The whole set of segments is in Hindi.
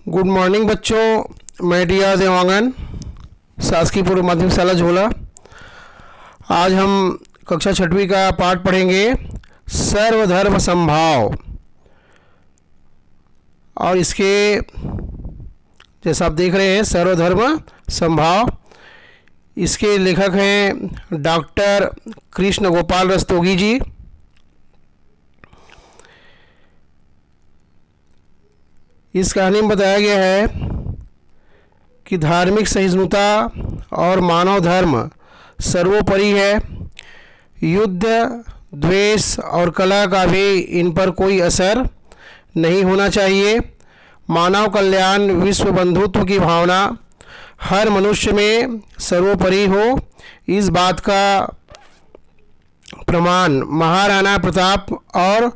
गुड मॉर्निंग बच्चों, मैं डी.आर. देवांगन, शासकीय पूर्व माध्यमिक शाला झोला। आज हम कक्षा 6वीं का पाठ पढ़ेंगे सर्वधर्म समभाव। और इसके जैसा आप देख रहे हैं सर्वधर्म समभाव, इसके लेखक हैं डॉक्टर कृष्ण गोपाल रस्तोगी जी। इस कहानी में बताया गया है कि धार्मिक सहिष्णुता और मानव धर्म सर्वोपरि है। युद्ध, द्वेष और कलह का भी इन पर कोई असर नहीं होना चाहिए। मानव कल्याण, विश्व बंधुत्व की भावना हर मनुष्य में सर्वोपरि हो, इस बात का प्रमाण महाराणा प्रताप और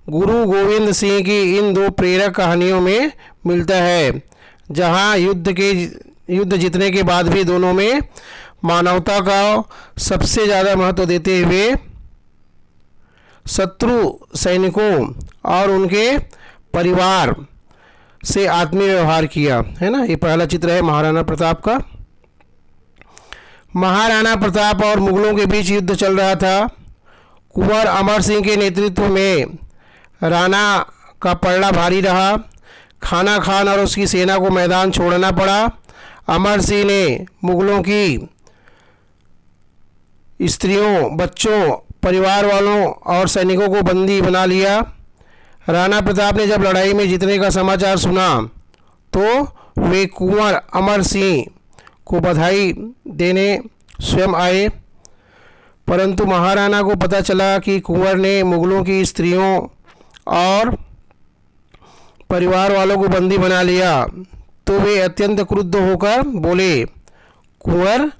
गुरु गोविंद सिंह की इन दो प्रेरक कहानियों में मिलता है, जहां युद्ध जीतने के बाद भी दोनों में मानवता का सबसे ज़्यादा महत्व देते हुए शत्रु सैनिकों और उनके परिवार से आत्मीय व्यवहार किया है ना। ये पहला चित्र है महाराणा प्रताप का। महाराणा प्रताप और मुगलों के बीच युद्ध चल रहा था। कुंवर अमर सिंह के नेतृत्व में राणा का पलड़ा भारी रहा। खाना खान और उसकी सेना को मैदान छोड़ना पड़ा। अमर सिंह ने मुगलों की स्त्रियों, बच्चों, परिवार वालों और सैनिकों को बंदी बना लिया। राणा प्रताप ने जब लड़ाई में जीतने का समाचार सुना तो वे कुंवर अमर सिंह को बधाई देने स्वयं आए, परंतु महाराणा को पता चला कि कुंवर ने मुगलों की स्त्रियों और परिवार वालों को बंदी बना लिया, तो वे अत्यंत क्रुद्ध होकर बोले, कुंवर,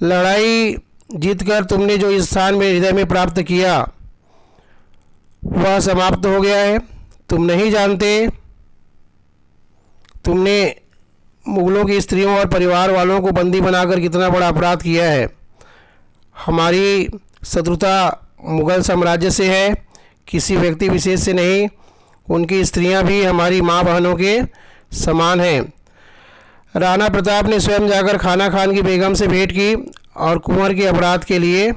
लड़ाई जीतकर तुमने जो स्थान मेरे हृदय में प्राप्त किया वह समाप्त हो गया है। तुम नहीं जानते तुमने मुगलों की स्त्रियों और परिवार वालों को बंदी बनाकर कितना बड़ा अपराध किया है। हमारी शत्रुता मुगल साम्राज्य से है, किसी व्यक्ति विशेष से नहीं। उनकी स्त्रियां भी हमारी माँ बहनों के समान हैं। राणा प्रताप ने स्वयं जाकर खाना खान की बेगम से भेंट की और कुंवर के अपराध के लिए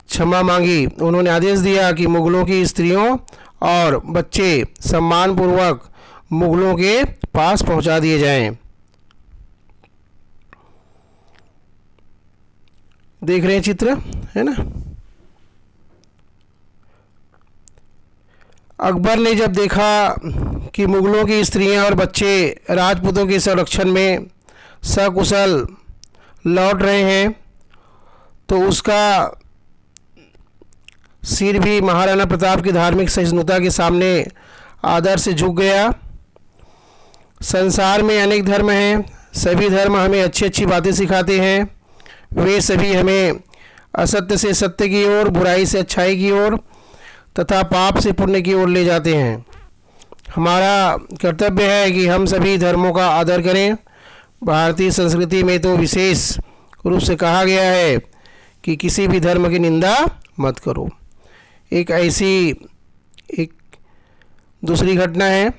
क्षमा मांगी। उन्होंने आदेश दिया कि मुगलों की स्त्रियों और बच्चे सम्मानपूर्वक मुगलों के पास पहुंचा दिए जाएं। देख रहे हैं चित्र, है ना। अकबर ने जब देखा कि मुगलों की स्त्रियां और बच्चे राजपूतों के संरक्षण में सकुशल लौट रहे हैं, तो उसका सिर भी महाराणा प्रताप की धार्मिक सहिष्णुता के सामने आदर से झुक गया। संसार में अनेक धर्म हैं, सभी धर्म हमें अच्छी अच्छी बातें सिखाते हैं। वे सभी हमें असत्य से सत्य की ओर, बुराई से अच्छाई की ओर तथा पाप से पुण्य की ओर ले जाते हैं। हमारा कर्तव्य है कि हम सभी धर्मों का आदर करें। भारतीय संस्कृति में तो विशेष रूप से कहा गया है कि किसी भी धर्म की निंदा मत करो। एक दूसरी घटना है।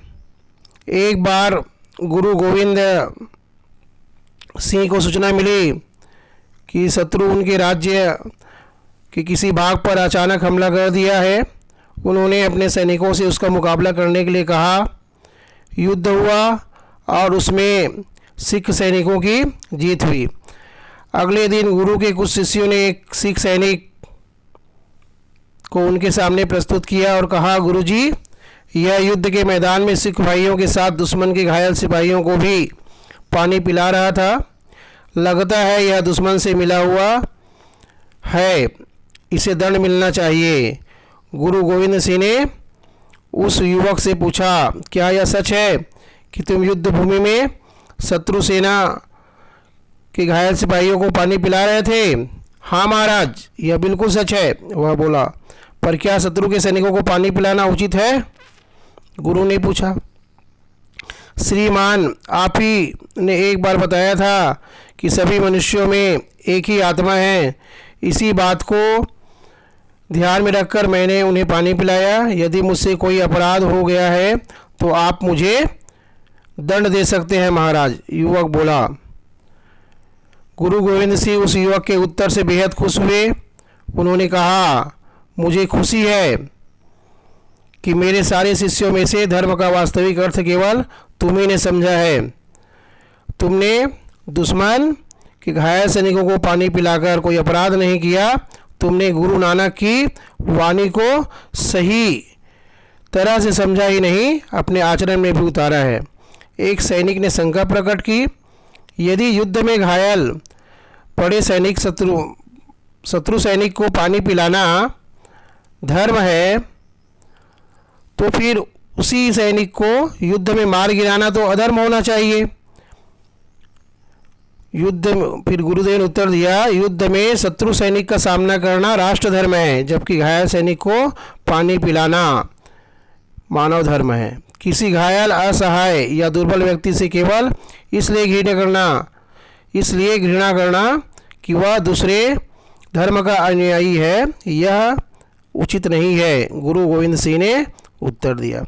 एक बार गुरु गोविंद सिंह को सूचना मिली कि शत्रु उनके राज्य के किसी भाग पर अचानक हमला कर दिया है। उन्होंने अपने सैनिकों से उसका मुकाबला करने के लिए कहा। युद्ध हुआ और उसमें सिख सैनिकों की जीत हुई। अगले दिन गुरु के कुछ शिष्यों ने एक सिख सैनिक को उनके सामने प्रस्तुत किया और कहा, गुरुजी, यह युद्ध के मैदान में सिख भाइयों के साथ दुश्मन के घायल सिपाहियों को भी पानी पिला रहा था। लगता है यह दुश्मन से मिला हुआ है, इसे दंड मिलना चाहिए। गुरु गोविंद सिंह ने उस युवक से पूछा, क्या यह सच है कि तुम युद्ध भूमि में शत्रु सेना के घायल सिपाहियों को पानी पिला रहे थे? हाँ महाराज, यह बिल्कुल सच है, वह बोला। पर क्या शत्रु के सैनिकों को पानी पिलाना उचित है? गुरु ने पूछा। श्रीमान, आप ही ने एक बार बताया था कि सभी मनुष्यों में एक ही आत्मा है। इसी बात को ध्यान में रखकर मैंने उन्हें पानी पिलाया। यदि मुझसे कोई अपराध हो गया है तो आप मुझे दंड दे सकते हैं महाराज। युवक बोला। गुरु गोविंद सिंह उस युवक के उत्तर से बेहद खुश हुए। उन्होंने कहा, मुझे खुशी है कि मेरे सारे शिष्यों में से धर्म का वास्तविक अर्थ केवल तुम्ही ने समझा है। तुमने दुश्मन के घायल सैनिकों को पानी पिलाकर कोई अपराध नहीं किया। तुमने गुरु नानक की वाणी को सही तरह से समझा ही नहीं, अपने आचरण में भी उतारा है। एक सैनिक ने शंका प्रकट की, यदि युद्ध में घायल पड़े सैनिक शत्रु सैनिक को पानी पिलाना धर्म है, तो फिर उसी सैनिक को युद्ध में मार गिराना तो अधर्म होना चाहिए। फिर गुरुदेव ने उत्तर दिया, युद्ध में शत्रु सैनिक का सामना करना राष्ट्र धर्म है, जबकि घायल सैनिक को पानी पिलाना मानव धर्म है। किसी घायल, असहाय या दुर्बल व्यक्ति से केवल इसलिए घृणा करना कि वह दूसरे धर्म का अनुयायी है, यह उचित नहीं है, गुरु गोविंद सिंह ने उत्तर दिया।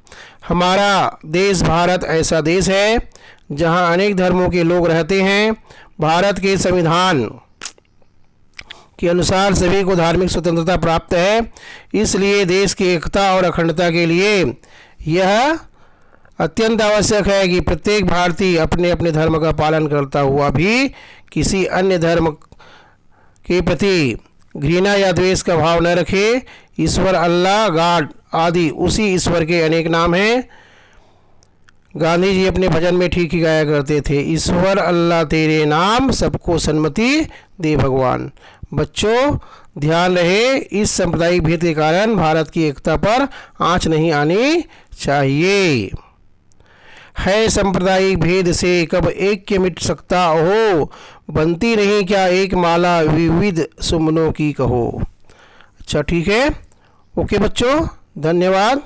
हमारा देश भारत ऐसा देश है जहां अनेक धर्मों के लोग रहते हैं। भारत के संविधान के अनुसार सभी को धार्मिक स्वतंत्रता प्राप्त है। इसलिए देश की एकता और अखंडता के लिए यह अत्यंत आवश्यक है कि प्रत्येक भारतीय अपने अपने धर्म का पालन करता हुआ भी किसी अन्य धर्म के प्रति घृणा या द्वेष का भाव न रखे। ईश्वर, अल्लाह, गॉड आदि उसी ईश्वर के अनेक नाम हैं। गांधी जी अपने भजन में ठीक ही गाया करते थे, ईश्वर अल्लाह तेरे नाम, सबको सन्मति दे भगवान। बच्चों ध्यान रहे, इस सांप्रदायिक भेद के कारण भारत की एकता पर आंच नहीं आनी चाहिए। है सांप्रदायिक भेद से कब ऐक्य मिट सकता हो, बनती नहीं क्या एक माला विविध सुमनों की कहो। अच्छा ठीक है, ओके बच्चों, धन्यवाद।